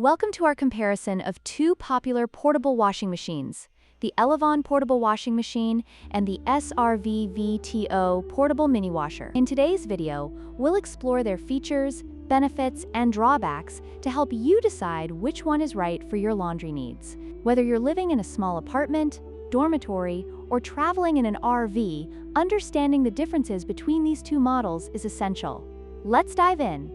Welcome to our comparison of two popular portable washing machines, the Elevon portable washing machine and the SRV-VTO portable mini washer. In today's video, we'll explore their features, benefits, and drawbacks to help you decide which one is right for your laundry needs. Whether you're living in a small apartment, dormitory, or traveling in an RV, understanding the differences between these two models is essential. Let's dive in.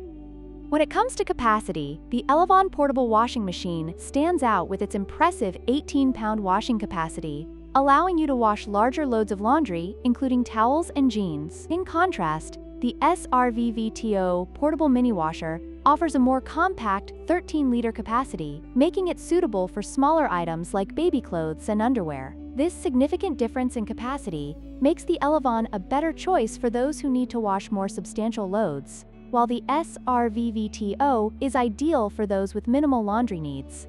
When it comes to capacity, the Elevon portable washing machine stands out with its impressive 18-pound washing capacity, allowing you to wash larger loads of laundry, including towels and jeans. In contrast, the SRV-VTO portable mini washer offers a more compact 13-liter capacity, making it suitable for smaller items like baby clothes and underwear. This significant difference in capacity makes the Elevon a better choice for those who need to wash more substantial loads, while the SRV-VTO is ideal for those with minimal laundry needs.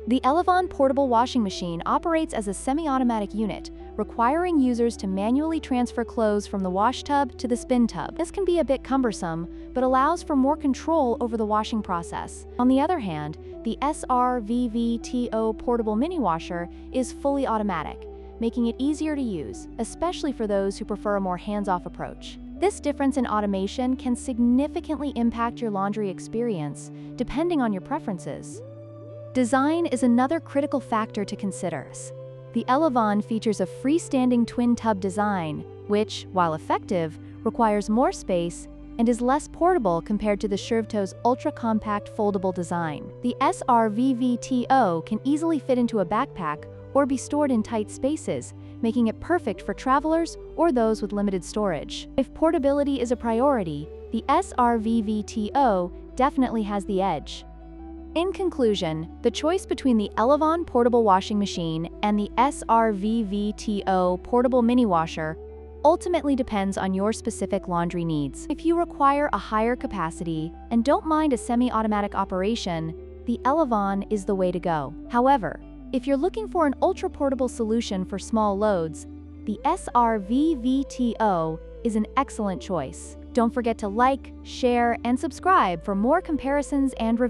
The Elevon portable washing machine operates as a semi-automatic unit, requiring users to manually transfer clothes from the wash tub to the spin tub. This can be a bit cumbersome, but allows for more control over the washing process. On the other hand, the SRV-VTO portable mini washer is fully automatic, making it easier to use, especially for those who prefer a more hands-off approach. This difference in automation can significantly impact your laundry experience, depending on your preferences. Design is another critical factor to consider. The Elevon features a freestanding twin tub design, which, while effective, requires more space and is less portable compared to the Showdown's ultra-compact foldable design. The SRV-VTO can easily fit into a backpack or be stored in tight spaces, making it perfect for travelers or those with limited storage. If portability is a priority, the SRV-VTO definitely has the edge. In conclusion, the choice between the Elevon portable washing machine and the SRV-VTO portable mini washer ultimately depends on your specific laundry needs. If you require a higher capacity and don't mind a semi-automatic operation, the Elevon is the way to go. However, if you're looking for an ultra-portable solution for small loads, the SRV-VTO is an excellent choice. Don't forget to like, share, and subscribe for more comparisons and reviews.